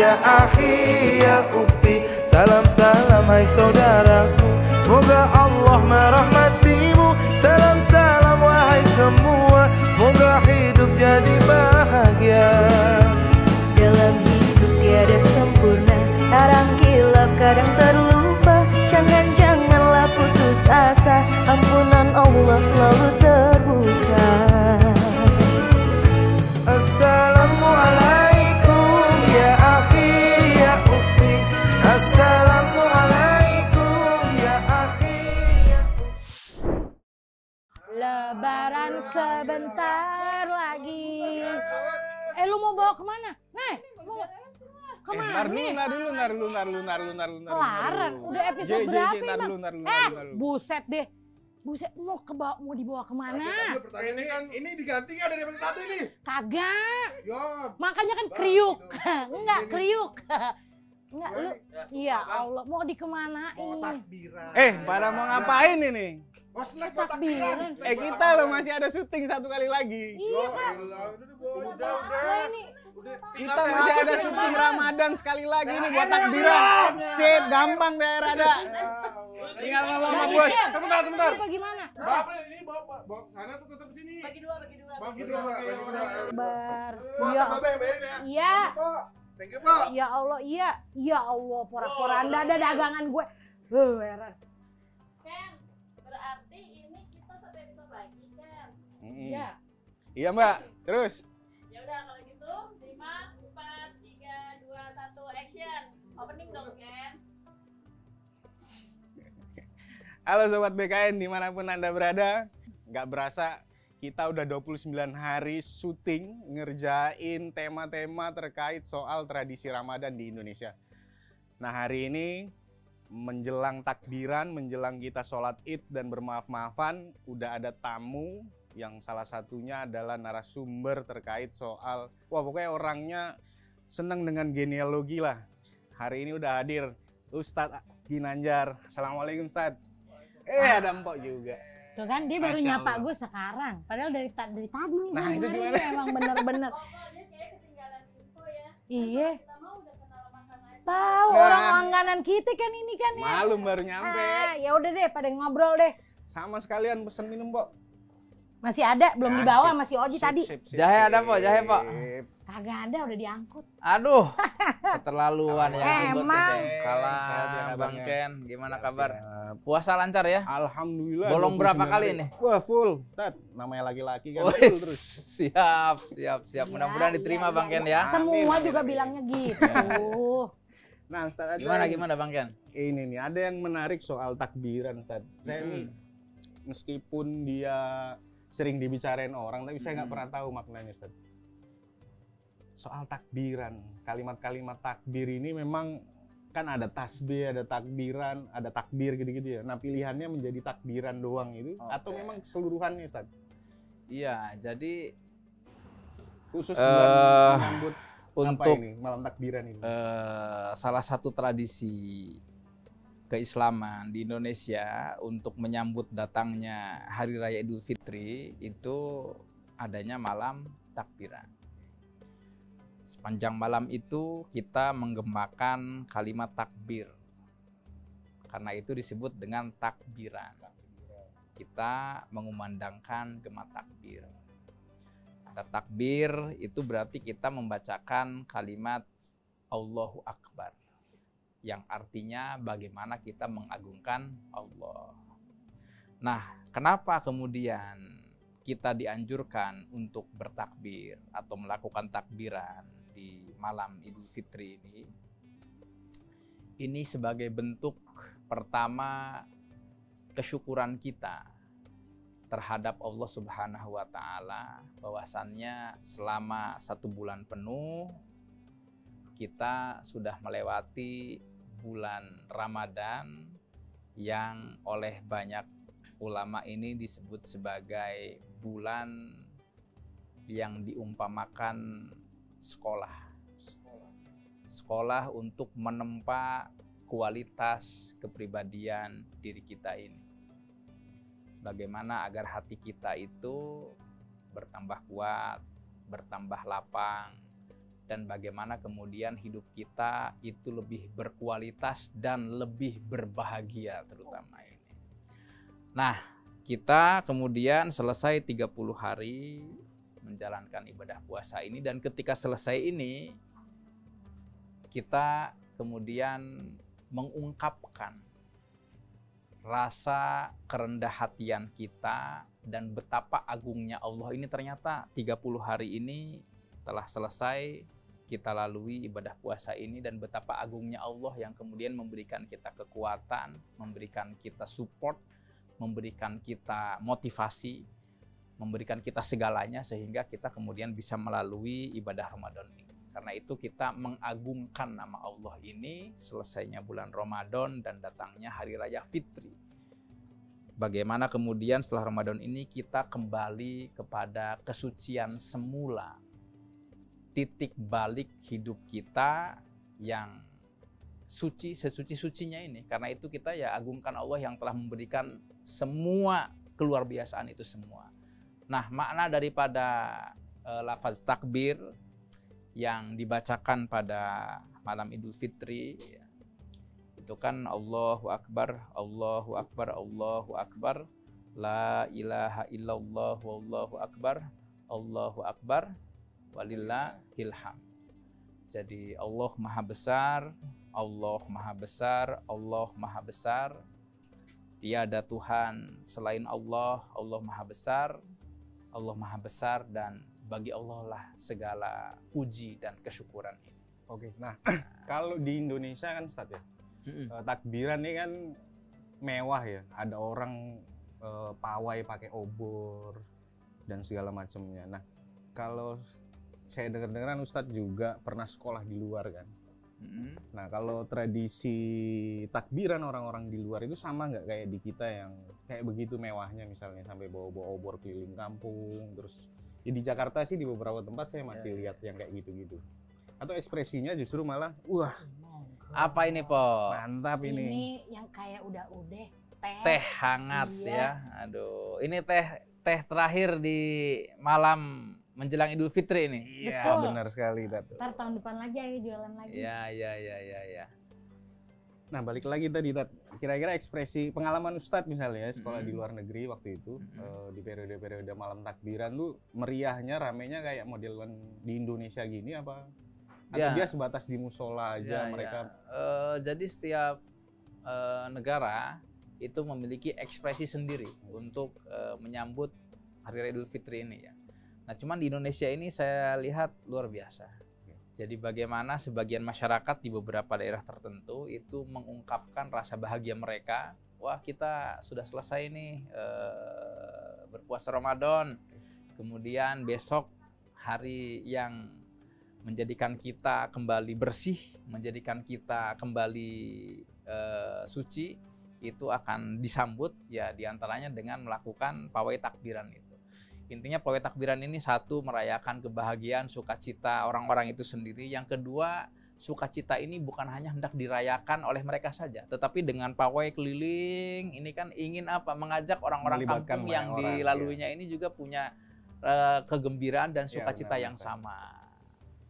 ya akhi ya ukti. Salam-salam hai saudaraku, semoga Allah merahmatimu. Salam-salam wahai semua, semoga hidup jadi bahagia. Dalam hidup tiada sempurna, kadang kilap, kadang terlupa. Jangan-janganlah putus asa, ampunan Allah selalu terbuka. Assalamualaikum ya akhi ya ukti. Assalamualaikum ya akhi ya ukti. Lebaran sebentar lagi. Lu mau bawa kemana? Nih, mau kemana? Ntar dulu. Kelaran, udah episode berapa ini, Bang? Buset deh. Buset, mau dibawa kemana? Ini diganti nggak dari episode 1 ini? Kagak. Yo. Makanya kan kriuk. Enggak, kriuk. Enggak, lu. Ya Allah, mau dikemanain? Mau takbiran. Pada mau ngapain ini? Oh, snack mau takbiran. Kita loh masih ada syuting 1 kali lagi. Iya, Kak. Udah. Lah ini Kita masih ada syuting Ramadan sekali lagi nih buat takbiran. Sip, gampang deh Rada. Tinggal ngomong sama bos. Sebentar. apa gimana? Bapak ini bawa ke sana tuh tetap sini. Bagi dua. Bar. Pak, Ya. Bapak yang bayarin ya. Iya. Pak. Thank you, Pak. Ya Allah, iya. Ya Allah, porak-poranda ada dagangan gue. Heran. Ken, berarti ini kita sampai episode lagi, Ken. Iya. Iya Mbak, terus. Ya udah kalau gitu, 5, 4, 3, 2, 1, action. Opening dong, Ken. Halo Sobat BKN dimanapun Anda berada. Nggak berasa kita udah 29 hari syuting ngerjain tema-tema terkait soal tradisi Ramadan di Indonesia. Nah hari ini menjelang takbiran, menjelang kita sholat id dan bermaaf-maafan, udah ada tamu yang salah satunya adalah narasumber terkait soal, pokoknya orangnya senang dengan genealogi lah. Hari ini udah hadir Ustadz Ginanjar. Assalamualaikum Ustadz. Ada Mpok juga. Tuh kan dia baru Masya nyapa Allah. gue sekarang. Padahal dari tadi nih. Nah, itu Bang, gimana? Emang bener-bener. Pokoknya kayak ketinggalan info ya. Iya. Kita mau udah kenal makan aja. Tahu Nah. orang langganan kita kan ini kan ya. Malum baru nyampe. Ya udah deh, pada ngobrol deh. Sama sekalian pesen minum, Pok. Masih ada, belum Asik. dibawa masih Oji tadi. Jahe ada, Pok? Jahe, Pok? Kagak ada, udah diangkut. Aduh, keterlaluan ya. Emang. Salam, Bang Ken. Gimana kabar? Puasa lancar ya? Alhamdulillah. Bolong berapa 29 kali hari. nih? Wah, full. Tat, namanya laki-laki kan Wih, full terus. siap. Mudah-mudahan diterima Bang Ken ya. Semua Amin, juga amin. bilangnya gitu. Nah, Ustaz, Gimana Bang Ken? ini nih, ada yang menarik soal takbiran, Ustaz. Saya nih, meskipun dia sering dibicarain orang, tapi saya nggak pernah tahu maknanya, Ustaz. Soal takbiran, kalimat-kalimat takbir ini memang kan ada tasbih, ada takbiran, ada takbir gitu-gitu ya. Nah, pilihannya menjadi takbiran doang itu atau memang keseluruhannya, Ustaz? Iya, jadi Khusus buat menyambut untuk apa ini, malam takbiran ini. salah satu tradisi keislaman di Indonesia untuk menyambut datangnya Hari Raya Idul Fitri itu adanya malam takbiran. Sepanjang malam itu kita menggemakan kalimat takbir. Karena itu disebut dengan takbiran. Kita mengumandangkan gema takbir. Ada takbir itu berarti kita membacakan kalimat Allahu Akbar. Yang artinya bagaimana kita mengagungkan Allah. Nah, kenapa kemudian kita dianjurkan untuk bertakbir atau melakukan takbiran di malam Idul Fitri ini? Ini sebagai bentuk pertama kesyukuran kita terhadap Allah Subhanahu wa Ta'ala, bahwasannya selama 1 bulan penuh kita sudah melewati bulan Ramadan yang oleh banyak ulama ini disebut sebagai bulan yang diumpamakan sekolah untuk menempa kualitas kepribadian diri kita ini. Bagaimana agar hati kita itu bertambah kuat, bertambah lapang, dan bagaimana kemudian hidup kita itu lebih berkualitas dan lebih berbahagia terutama ini. Nah, kita kemudian selesai 30 hari menjalankan ibadah puasa ini, dan ketika selesai ini kita kemudian mengungkapkan rasa kerendah hatian kita dan betapa agungnya Allah ini. Ternyata 30 hari ini telah selesai kita lalui ibadah puasa ini, dan betapa agungnya Allah yang kemudian memberikan kita kekuatan, memberikan kita support, memberikan kita motivasi, memberikan kita segalanya sehingga kita kemudian bisa melalui ibadah Ramadan ini. Karena itu kita mengagungkan nama Allah ini, selesainya bulan Ramadan dan datangnya Hari Raya Fitri. Bagaimana kemudian setelah Ramadan ini kita kembali kepada kesucian semula, titik balik hidup kita yang suci, sesuci-sucinya ini. Karena itu kita ya agungkan Allah yang telah memberikan semua keluar biasaan itu semua. Nah, makna daripada lafaz takbir yang dibacakan pada malam Idul Fitri ya, itu kan Allahu Akbar, Allahu Akbar, Allahu Akbar, la ilaha illallah, wallahu akbar, Allahu Akbar, walillahil hamd. Jadi Allah Maha Besar, Allah Maha Besar, Allah Maha Besar. Tiada Tuhan selain Allah, Allah Maha Besar, Allah Maha Besar, dan bagi Allah lah segala puji dan kesyukuran ini. Oke, nah kalau di Indonesia kan Ustadz ya, takbiran ini kan mewah ya. Ada orang pawai pakai obor dan segala macamnya. Nah, kalau saya dengar-dengaran Ustadz juga pernah sekolah di luar kan. Nah, kalau tradisi takbiran orang-orang di luar itu sama nggak kayak di kita yang kayak begitu mewahnya, misalnya sampai bawa-bawa obor keliling kampung, terus ya di Jakarta sih di beberapa tempat saya masih lihat yang kayak gitu-gitu. Atau ekspresinya justru malah, wah, apa ini Po? mantap ini. Ini yang kayak udah Teh hangat ya. Aduh, ini teh terakhir di malam menjelang Idul Fitri ini. Iya, Betul. benar sekali, Dat. Ntar tahun depan lagi ayo jualan lagi. Ya. Nah, balik lagi tadi, Dat. Kira-kira ekspresi pengalaman Ustadz misalnya ya, sekolah di luar negeri waktu itu, di periode-periode malam takbiran tuh meriahnya, ramenya kayak modelan di Indonesia gini apa? Atau dia sebatas di musola aja mereka? Jadi setiap negara itu memiliki ekspresi sendiri untuk menyambut Hari Raya Idul Fitri ini ya. Nah, cuman di Indonesia ini saya lihat luar biasa. Jadi bagaimana sebagian masyarakat di beberapa daerah tertentu itu mengungkapkan rasa bahagia mereka. Wah, kita sudah selesai nih berpuasa Ramadan. Kemudian besok hari yang menjadikan kita kembali bersih, menjadikan kita kembali suci, itu akan disambut ya diantaranya dengan melakukan pawai takbiran itu. Intinya pawai takbiran ini satu, merayakan kebahagiaan, sukacita orang-orang itu sendiri. Yang kedua, sukacita ini bukan hanya hendak dirayakan oleh mereka saja, tetapi dengan pawai keliling ini kan ingin apa? Mengajak orang-orang kampung yang dilaluinya ini juga punya kegembiraan dan sukacita yang sama.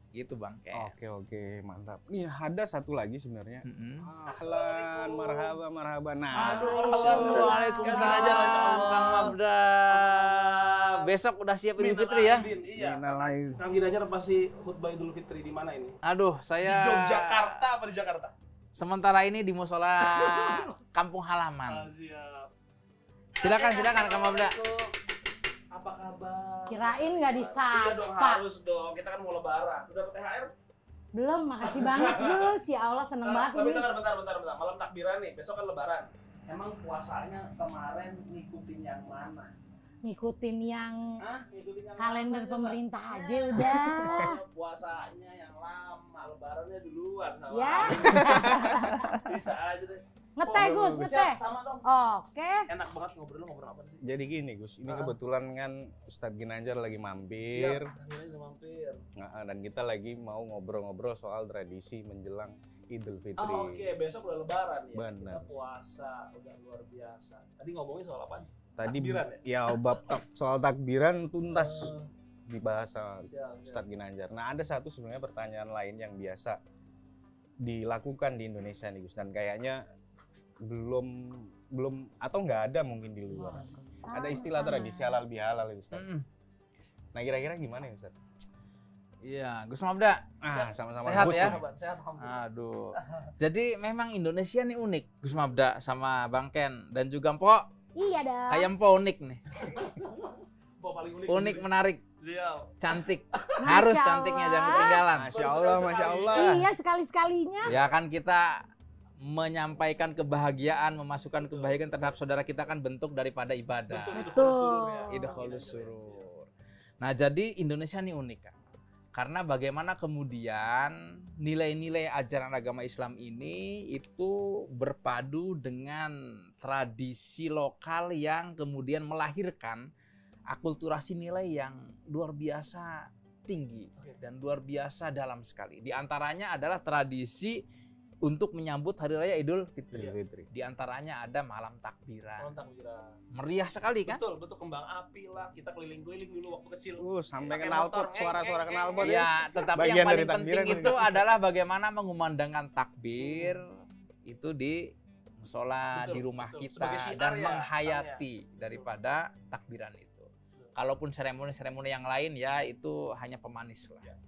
Gitu Bang Ken. Oke, mantap. Nih ada satu lagi sebenarnya. Ahlan, marhaba. Nah, Waalaikumsalam Kang Mabda. Besok udah siap Idul Fitri ya? Iya. Kang Ginanjar pasti khutbah Idul Fitri di mana ini? Aduh, saya Di Yogyakarta apa di Jakarta? sementara ini di musola kampung halaman. Siap. Silakan Kang Mabda. Apa kabar? Kirain nggak Iya dong, disapa. harus dong. Kita kan mau lebaran. Udah dapat THR? Belum, makasih banget Gus. Ya Allah seneng banget Tapi ini. bentar. Malam takbiran nih, besok kan lebaran. Emang puasanya kemarin ngikutin yang mana? Ngikutin yang Ngikutin yang kalender mana, pemerintah Pak? aja udah. Puasanya yang lama, lebarannya duluan sama. Ya. Bisa aja deh. Ngeteh Gus, ngeteh. Sama dong. Oke. Enak banget ngobrol apa sih? jadi gini Gus, ini kebetulan kan Ustadz Ginanjar lagi mampir. Udah mampir. Nah, dan kita lagi mau ngobrol-ngobrol soal tradisi menjelang Idul Fitri. Oke, besok udah lebaran ya. Benar. Kita puasa, udah luar biasa. Tadi ngomongin soal apa? Tadi Takbiran ya bab soal takbiran tuntas. dibahas sama Siap. Ustadz Ginanjar. Nah, ada satu sebenarnya pertanyaan lain yang biasa dilakukan di Indonesia nih Gus, dan kayaknya belum atau nggak ada mungkin di luar. Ada istilah tradisi halal bihalal ya Ustadz. Nah, kira-kira gimana ya Ustadz? Iya, Gus Mabda. Sama-sama Sehat Gus ya? Sehat, alhamdulillah. Aduh. Jadi memang Indonesia nih unik, Gus Mabda sama Bang Ken dan juga Mpok. Iya dong. Kayak Mpok unik nih. Apa paling unik? Unik, menarik, Siap. cantik. Masya Harus Allah. cantiknya jangan ketinggalan. Masya Allah, Masya Allah. Iya sekali-sekalinya. Ya kan kita menyampaikan kebahagiaan, memasukkan kebahagiaan terhadap saudara kita kan bentuk daripada ibadah. Betul. Idkhulus surur. Nah, jadi Indonesia ini unik kan. Karena bagaimana kemudian nilai-nilai ajaran agama Islam ini itu berpadu dengan tradisi lokal yang kemudian melahirkan akulturasi nilai yang luar biasa tinggi dan luar biasa dalam sekali. Di antaranya adalah tradisi untuk menyambut Hari Raya Idul Fitri. Di antaranya ada malam takbiran. Meriah sekali kan? Betul, kembang api lah, kita keliling-keliling dulu waktu kecil. Sampai Pakai knalpot, motor, suara-suara knalpot. Ya, tetapi Bagian yang dari paling penting takbiran itu adalah bagaimana mengumandangkan takbir itu di musola, Betul, di rumah betul. kita Sebagai syiar dan ya, menghayati daripada takbiran itu. Kalaupun seremoni-seremoni yang lain ya itu hanya pemanis lah.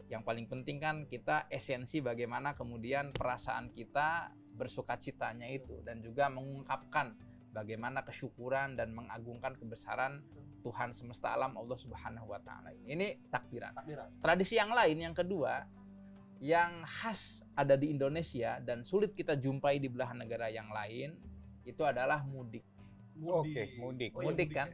Yang paling penting kan kita esensi bagaimana kemudian perasaan kita bersukacitanya itu dan juga mengungkapkan bagaimana kesyukuran dan mengagungkan kebesaran Tuhan semesta alam Allah Subhanahu wa taala. Ini takbiran. Tradisi yang lain yang kedua yang khas ada di Indonesia dan sulit kita jumpai di belahan negara yang lain itu adalah mudik. Oke, mudik. Mudik kan?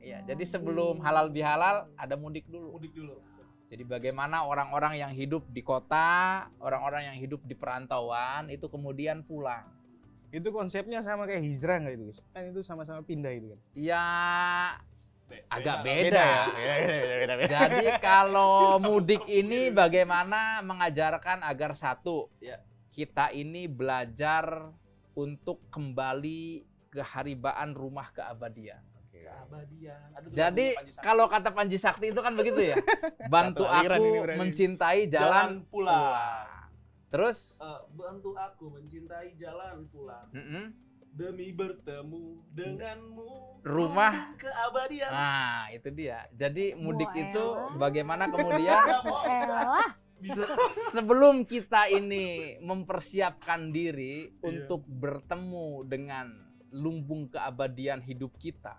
Iya, jadi sebelum halal bihalal ada mudik dulu. Mudik dulu. Jadi bagaimana orang-orang yang hidup di kota, orang-orang yang hidup di perantauan itu kemudian pulang. Itu konsepnya sama kayak hijrah nggak itu Gus? Kan itu sama-sama pindah itu kan? Ya agak Beda beda. ya? Beda. Jadi kalau mudik ini bagaimana mengajarkan agar satu, kita ini belajar untuk kembali ke haribaan rumah keabadian. Jadi kalau kata Panji Sakti itu kan begitu ya. Bantu aku mencintai jalan pulang. Terus bantu aku mencintai jalan pulang. Demi bertemu denganmu rumah keabadian. Nah, itu dia. Jadi mudik itu bagaimana kemudian sebelum kita ini mempersiapkan diri untuk bertemu dengan lumbung keabadian hidup kita,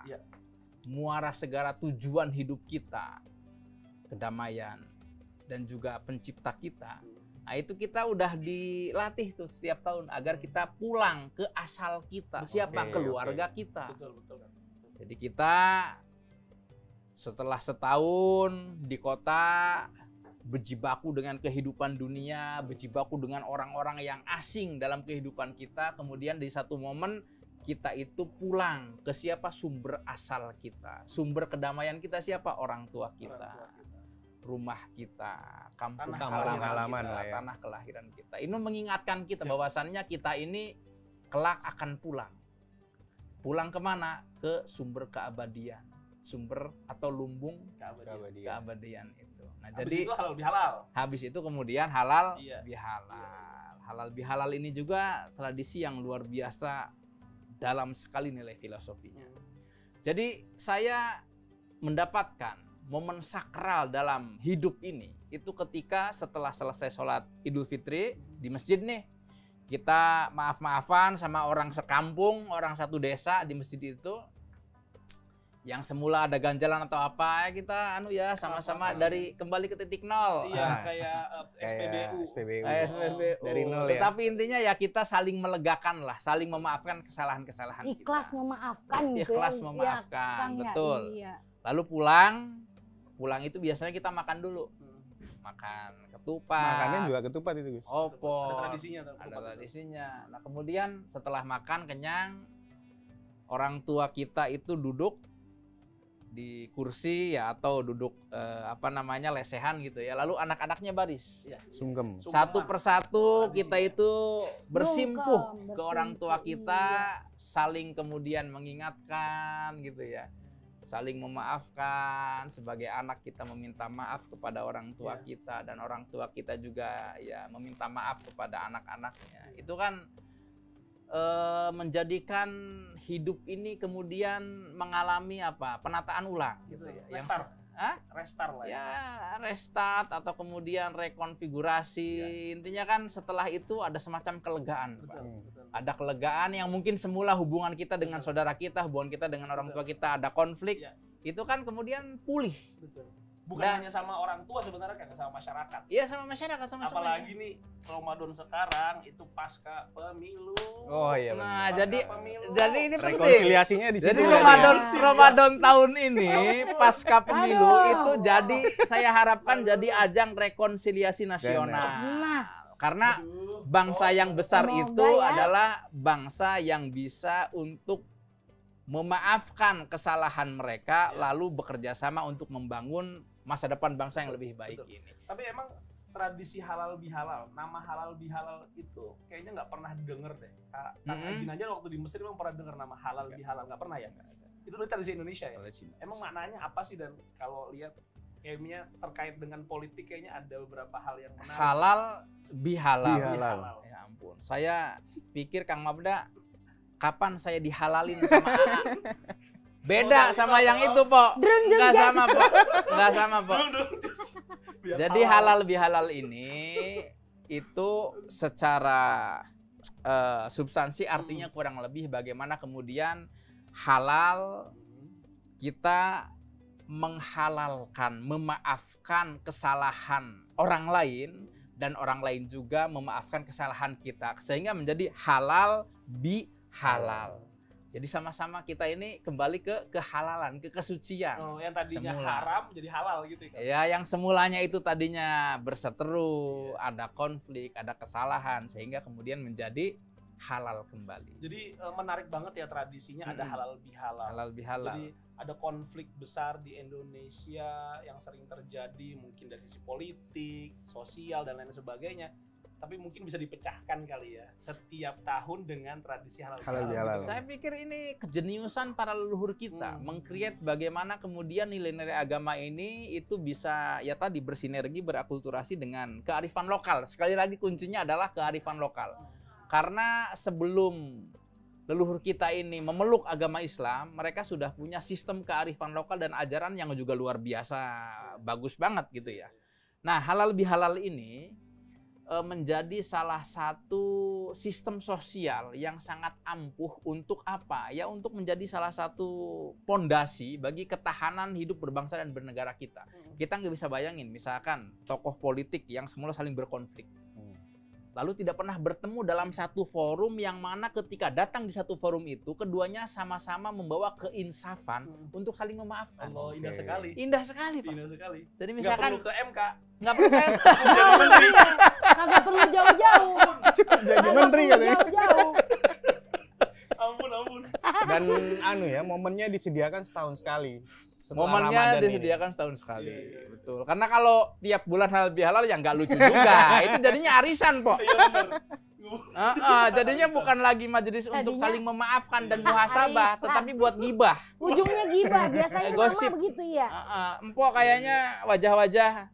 muara segala tujuan hidup kita, kedamaian dan juga pencipta kita. Nah, itu kita udah dilatih tuh setiap tahun agar kita pulang ke asal kita. Siapa? Keluarga kita. Betul. Jadi kita setelah setahun di kota berjibaku dengan kehidupan dunia, berjibaku dengan orang-orang yang asing dalam kehidupan kita, kemudian di satu momen kita itu pulang ke siapa? Sumber asal kita. Sumber kedamaian kita siapa? Orang tua kita. Rumah kita, kampung halaman kita, tanah kelahiran kita. Ini mengingatkan kita bahwasannya kita ini kelak akan pulang. Pulang kemana? Ke sumber keabadian. Sumber atau lumbung keabadian itu. Nah, habis jadi itu halal bihalal. Habis itu kemudian halal bihalal. Halal bihalal ini juga tradisi yang luar biasa dalam sekali nilai filosofinya. Jadi saya mendapatkan momen sakral dalam hidup ini itu ketika setelah selesai sholat Idul Fitri di masjid nih, kita maaf-maafan sama orang sekampung, orang satu desa di masjid itu yang semula ada ganjalan atau apa, kita sama-sama dari kembali ke titik nol. Iya, kayak SPBU. Dari nol ya. Tetapi intinya ya kita saling melegakan lah, saling memaafkan kesalahan-kesalahan kita. Ikhlas memaafkan gitu. Ikhlas memaafkan, betul. Lalu pulang itu biasanya kita makan dulu. Makan ketupat. Makannya juga ketupat itu Gus. Opor. Ada tradisinya. Nah, kemudian setelah makan kenyang, orang tua kita itu duduk di kursi ya atau duduk lesehan gitu ya. Lalu anak-anaknya baris. Sungkem. Satu persatu kita itu bersimpuh ke orang tua kita, saling kemudian mengingatkan gitu ya. saling memaafkan, sebagai anak kita meminta maaf kepada orang tua kita, dan orang tua kita juga ya meminta maaf kepada anak-anaknya. Itu kan menjadikan hidup ini kemudian mengalami apa? Penataan ulang gitu ya. Restart lah ya. Restart atau kemudian rekonfigurasi. Intinya kan setelah itu ada semacam kelegaan. Betul. Ada kelegaan yang mungkin semula hubungan kita dengan saudara kita, hubungan kita dengan orang tua kita ada konflik. Itu kan kemudian pulih. Bukan hanya sama orang tua sebenarnya kan, sama masyarakat. Iya, sama masyarakat, sama apalagi nih Ramadan sekarang itu pasca pemilu. Oh iya. Nah, benar. jadi ini penting. Rekonsiliasinya di situ. Jadi Ramadan tahun ini pasca pemilu itu jadi saya harapkan jadi ajang rekonsiliasi nasional. Karena bangsa yang besar itu adalah bangsa yang bisa untuk memaafkan kesalahan mereka lalu bekerja sama untuk membangun masa depan bangsa yang lebih baik ini. Tapi emang tradisi halal bihalal, nama halal bihalal itu kayaknya nggak pernah denger deh. Kak Agin aja waktu di Mesir emang pernah denger nama halal bihalal, nggak pernah ya? Itu tradisi Indonesia ya? Emang maknanya apa sih, dan kalau lihat kayaknya terkait dengan politik kayaknya ada beberapa hal yang menarik. Halal bihalal. Ya ampun, saya pikir Kang Mabda kapan saya dihalalin sama AA? Beda sama yang itu, Po. Nggak sama, Po. Nggak sama, Po. Jadi halal bihalal ini itu secara substansi artinya kurang lebih bagaimana kemudian halal kita menghalalkan, memaafkan kesalahan orang lain dan orang lain juga memaafkan kesalahan kita sehingga menjadi halal bihalal. Jadi sama-sama kita ini kembali ke kehalalan, ke kesucian. Oh, yang tadinya haram jadi halal gitu ya. Ya, yang semulanya itu tadinya berseteru, ada konflik, ada kesalahan sehingga kemudian menjadi halal kembali. Jadi menarik banget ya tradisinya ada halal bihalal. Halal bihalal. Jadi ada konflik besar di Indonesia yang sering terjadi mungkin dari sisi politik, sosial dan lain sebagainya. Tapi mungkin bisa dipecahkan kali ya setiap tahun dengan tradisi halal bihalal. Saya pikir ini kejeniusan para leluhur kita mengcreate bagaimana kemudian nilai-nilai agama ini itu bisa ya tadi bersinergi, berakulturasi dengan kearifan lokal. Sekali lagi kuncinya adalah kearifan lokal. Karena sebelum leluhur kita ini memeluk agama Islam, mereka sudah punya sistem kearifan lokal dan ajaran yang juga luar biasa, bagus banget gitu ya. Nah, halal bihalal ini menjadi salah satu sistem sosial yang sangat ampuh untuk apa? Ya untuk menjadi salah satu pondasi bagi ketahanan hidup berbangsa dan bernegara kita. Kita nggak bisa bayangin misalkan tokoh politik yang semula saling berkonflik. Lalu tidak pernah bertemu dalam satu forum yang mana ketika datang di satu forum itu keduanya sama-sama membawa keinsafan untuk saling memaafkan. Allah, indah sekali. Indah sekali, Pak. Indah sekali. Jadi misalkan nggak perlu ke MK. Nggak perlu ke MK. Nggak perlu jauh-jauh. Jadi menteri katanya. Jauh-jauh. Ampun. Dan ya momennya disediakan setahun sekali. Momennya disediakan setahun sekali. Iya. Betul. Karena kalau tiap bulan halal bihalal ya nggak lucu juga. Itu jadinya arisan, Po. Iya benar. Jadinya bukan lagi majelis untuk saling memaafkan dan muhasabah, tetapi buat gibah. Ujungnya gibah, biasanya gosip. Mama begitu ya. Empok kayaknya wajah-wajah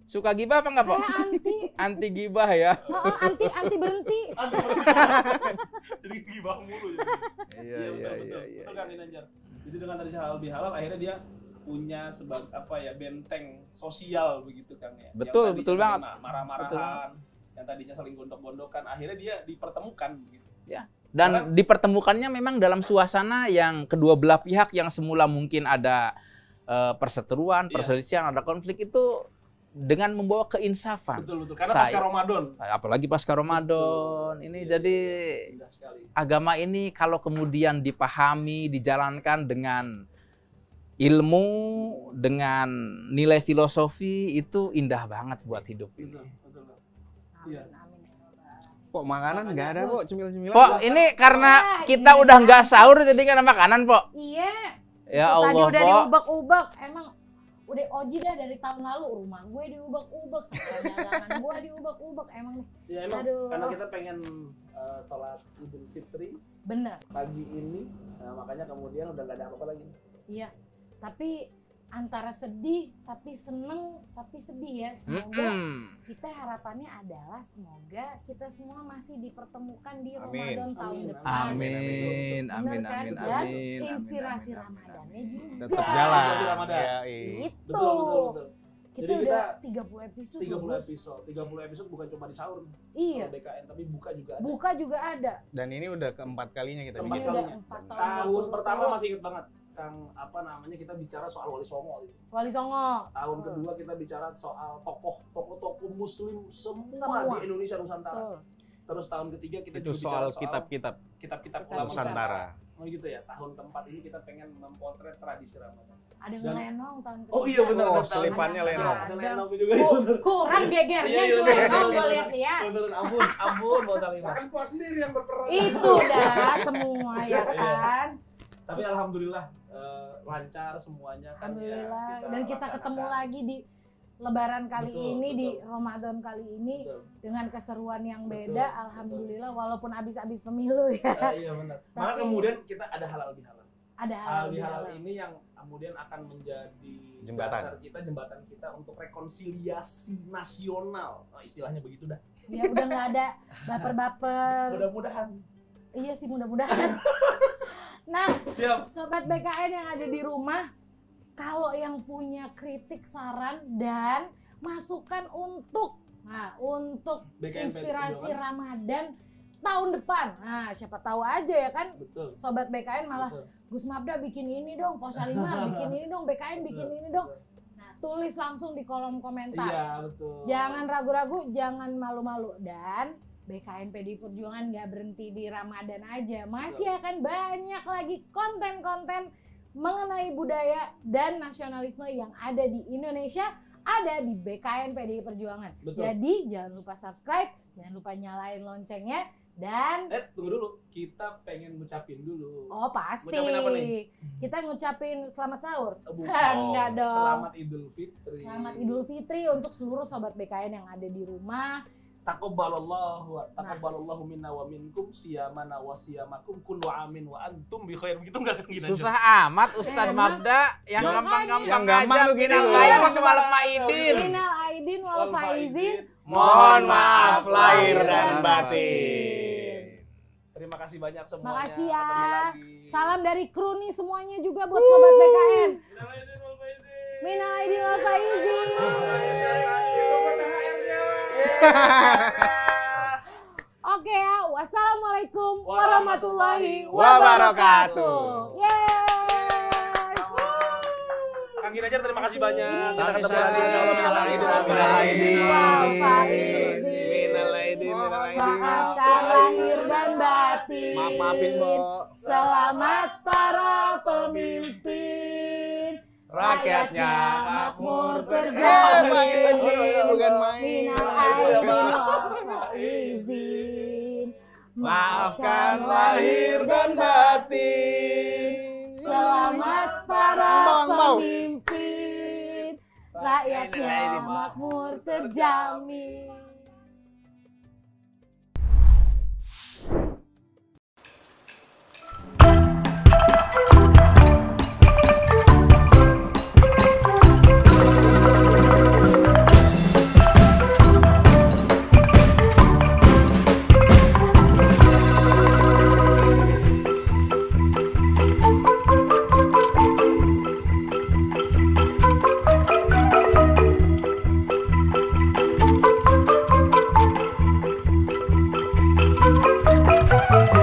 suka gibah apa enggak, Po? Saya anti gibah ya. Anti berhenti. Jadi gibah mulu ya. Iya. Betul kan Inanjar. Jadi dengan tradisi halal bihalal akhirnya dia punya sebagai benteng sosial begitu kan ya. Betul banget. Marah-marahan, yang tadinya saling gondok-gondokan, akhirnya dia dipertemukan begitu. Ya. Dan dipertemukannya memang dalam suasana yang kedua belah pihak yang semula mungkin ada perseteruan, perselisihan, ada konflik itu dengan membawa keinsafan. Betul. Karena pasca Ramadan. Apalagi pasca Ramadan. Ini jadi agama ini kalau kemudian dipahami, dijalankan dengan ilmu, dengan nilai filosofi itu indah banget buat hidup ini. Betul. Iya. Kok makanan nggak ada, kok cemil-cemilan. Pok, ini karena kita udah nggak sahur jadi nggak ada makanan, Pok. Iya. Ya Allah, tadi udah Pok. diubak-ubak. Emang udah oji dah dari tahun lalu, rumah gue diubak-ubak, dagangan gue diubak-ubak. Emang nih. Ya emang karena kita pengen sholat Idul Fitri bener pagi ini, makanya kemudian udah nggak ada apa-apa lagi. Iya. Tapi antara sedih tapi seneng tapi sedih ya. Semoga kita harapannya adalah semoga kita semua masih dipertemukan di Ramadan tahun depan. Amin. Dan inspirasi Ramadannya juga Tetap jalan. Ramadan. Itu. Betul. Kita Jadi udah 30 episode. 30 episode bukan cuma di sahur. Iya. Kalau BKN tapi buka juga ada. Buka juga ada. Dan ini udah keempat kalinya kita Keempat bikin. kalinya. 4 tahun. Tahun pertama masih inget banget. Kita bicara soal Wali Songo gitu. Wali Songo. Tahun kedua kita bicara soal tokoh-tokoh muslim semua di Indonesia Nusantara. Betul. Terus tahun ketiga kita Itu juga bicara soal kitab-kitab ulama Nusantara. Oh gitu ya. Tahun keempat ini kita pengen mempotret tradisi Ramadan. Ada ngelenong tahun kedua. Oh iya benar. Oh, selipannya lenong. Ada lenong juga ya. bener. Kurang gegernya Iya, itu bener. lenong gue lihat ya. Bener, ampun mau saling. Kan puas sendiri yang berperan. Itu dah semua ya kan. Tapi alhamdulillah lancar semuanya kan. Alhamdulillah. Ya, Dan kita ketemu lagi di Lebaran kali Betul, ini, betul. di Ramadan kali ini dengan keseruan yang beda. Betul, Alhamdulillah walaupun habis-habis pemilu ya. Iya benar. Maka Tapi- kemudian kita ada halal bihalal. Ada Halal hal bihalal ini yang kemudian akan menjadi Jembatan. jembatan kita untuk rekonsiliasi nasional. Nah, istilahnya begitu dah. Ya udah nggak ada baper-baper. Mudah-mudahan. Iya sih mudah-mudahan. Nah, Siap. sobat BKN yang ada di rumah, kalau yang punya kritik, saran dan masukan untuk BKN inspirasi Perjuangan. Ramadan tahun depan. Nah, siapa tahu aja ya kan, Betul. sobat BKN malah Betul. Gus Mabda bikin ini dong, Pos Salimah bikin ini dong, BKN bikin ini dong. Nah, tulis langsung di kolom komentar. Iya, betul. Jangan ragu-ragu, jangan malu-malu. Dan BKN PDI Perjuangan nggak berhenti di Ramadan aja. Masih akan banyak lagi konten-konten mengenai budaya dan nasionalisme yang ada di Indonesia, ada di BKN PDI Perjuangan. Betul. Jadi jangan lupa subscribe, jangan lupa nyalain loncengnya, dan Tunggu dulu. Kita pengen ngucapin dulu. oh pasti Ngucapin apa nih? kita ngucapin selamat sahur. Bukan. Enggak dong. Selamat Idul Fitri. Selamat Idul Fitri untuk seluruh sobat BKN yang ada di rumah. Taqabbalallahu minna wa minkum siyamana wa siyamakum kullu amin wa antum bi khair. Begitu enggak Kang Gina? Susah amat Ustadz Emang? Mabda, yang Yang gampang-gampang gampang aja. tuh gini Minal loh. aidin wal faidin. Minal aidin wal faizin. Mohon maaf lahir dan batin. Terima kasih banyak semuanya. Makasih ya. Ketemu lagi. Salam dari kru nih semuanya juga buat sobat BKN. Minal aidin wal faizin. Minal aidin wal faizin. Oke ya, wassalamualaikum warahmatullahi wabarakatuh. Yes. Kang Ginajar terima kasih banyak. Kita ketemu Sama-sama. lagi. Minal aidin wal faizin. Minal aidin, minal aidin. Maafkan lahir dan batin. Maafin, Mbok. Selamat para pemimpin. Rakyatnya makmur terjamin. bukan main. Minal aidin wal faizin. Maafkan lahir dan batin. Selamat para Mbok. pemimpin. Rakyatnya makmur terjamin.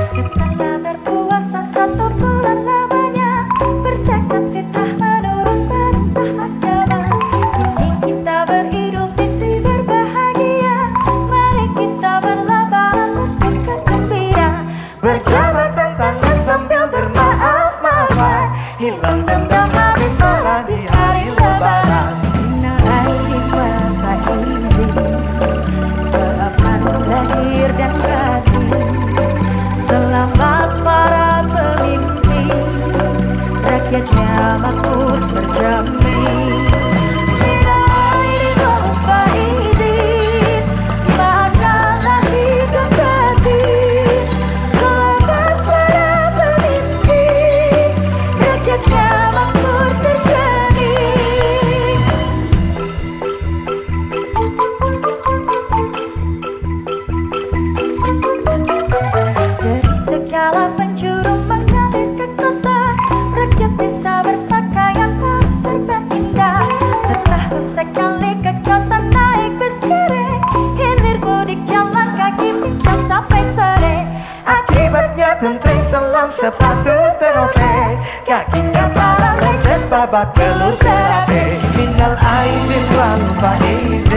Setelah berpuasa 1 bulan lamanya, berzakat fitrah menurut perintah agama. Kini kita beridul fitri berbahagia, mari kita berlebaran bersuka gembira, berjabatan tangan sambil bermaaf-maafan, hilang dendam habis marah di hari lebaran. Minal aidin wal faizin, maafkan lahir dan batin. Selamat para pemimpin, rakyatnya makmur terjamin. Minal aidin wal faizin, maafkan lahir dan batin. Selamat dalam sepatu terobek, kakinya para lecet babak belur berabe. Minal aidin wal faizin.